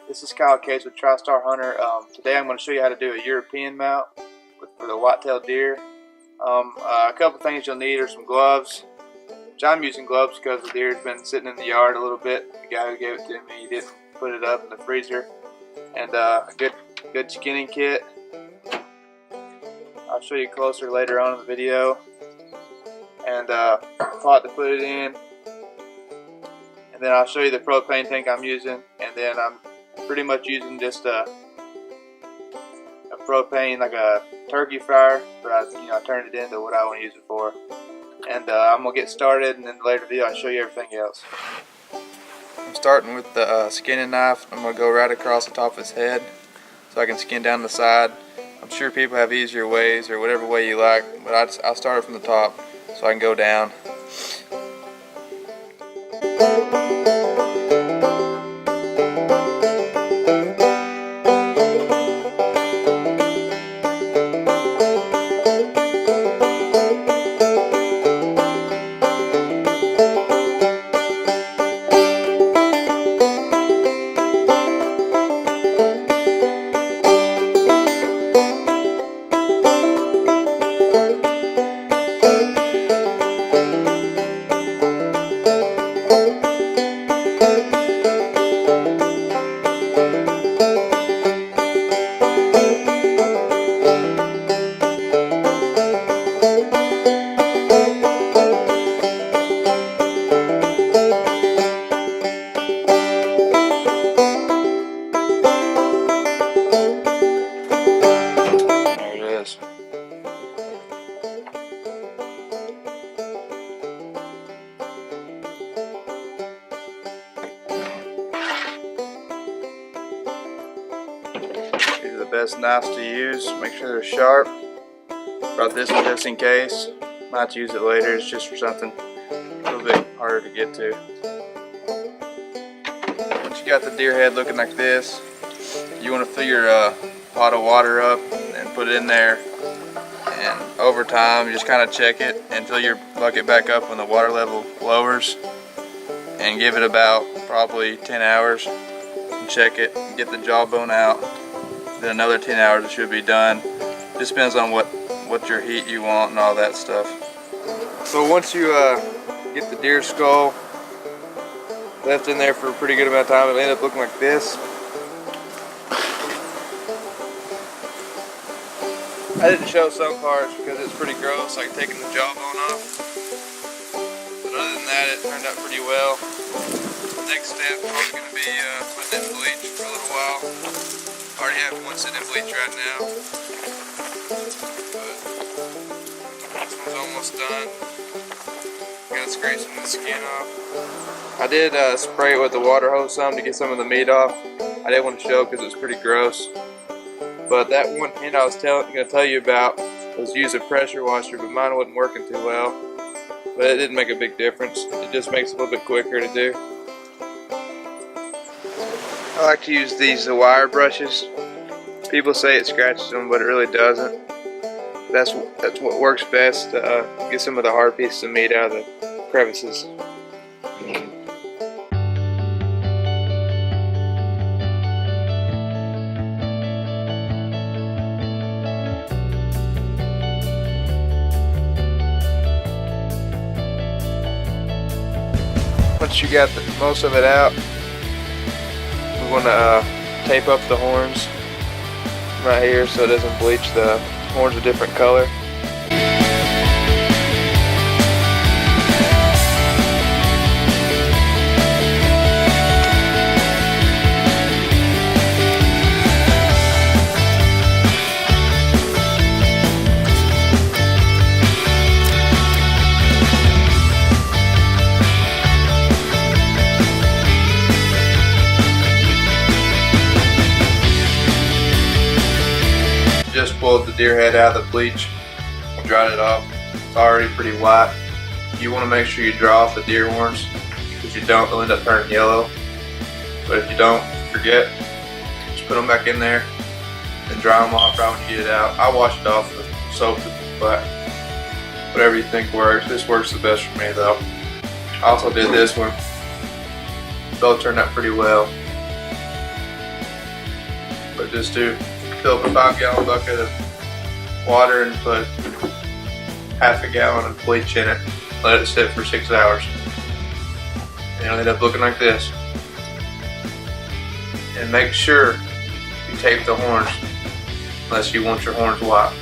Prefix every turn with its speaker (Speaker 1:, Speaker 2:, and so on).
Speaker 1: This is Kyle Case with TriStar Hunter. Today I'm going to show you how to do a European mount for the white-tailed deer. A couple things you'll need are some gloves, which I'm using gloves because the deer's been sitting in the yard a little bit. The guy who gave it to me, he didn't put it up in the freezer. And a good skinning kit. I'll show you closer later on in the video. And pot to put it in. And then I'll show you the propane tank I'm using, and then I'm pretty much using just a propane, like a turkey fryer, but I turned it into what I want to use it for. And I'm gonna get started, and in the later video I'll show you everything else. I'm starting with the skinning knife. I'm gonna go right across the top of his head so I can skin down the side. I'm sure people have easier ways or whatever way you like, but I'll start it from the top so I can go down. These are the best knives to use. Make sure they're sharp. Brought this one just in case. Might use it later. It's just for something a little bit harder to get to. Once you got the deer head looking like this, you want to fill your pot of water up and put it in there. And over time, you just kind of check it and fill your bucket back up when the water level lowers. And give it about probably 10 hours. And check it and get the jawbone out. Then another 10 hours it should be done. Just depends on what your heat you want and all that stuff. So once you get the deer skull left in there for a pretty good amount of time, it'll end up looking like this. I didn't show some parts because it's pretty gross, like taking the jawbone off. But other than that, it turned out pretty well. The next step is probably going to be putting it in bleach for a little while. I already have one sitting in bleach right now, but this one's almost done. Gotta scrape some of the skin off. I did spray it with the water hose some to get some of the meat off. I didn't want to show because it was pretty gross. But that one hint I was going to tell you about was use a pressure washer, but mine wasn't working too well. But it didn't make a big difference. It just makes it a little bit quicker to do. I like to use these wire brushes. People say it scratches them, but it really doesn't. That's what works best to get some of the hard pieces of meat out of the crevices. Once you got most of it out, we want to tape up the horns right here so it doesn't bleach. The horns a different color. Just pulled the deer head out of the bleach, dried it off. It's already pretty white. You want to make sure you draw off the deer horns, because if you don't, they'll end up turning yellow. But if you don't, forget, just put them back in there and dry them off right when you get it out. I wash it off with soap, but whatever you think works. This works the best for me though. I also did this one. Both turned out pretty well. But just to fill up a 5-gallon bucket of water and put half a gallon of bleach in it. Let it sit for 6 hours. And it'll end up looking like this. And make sure you tape the horns unless you want your horns white.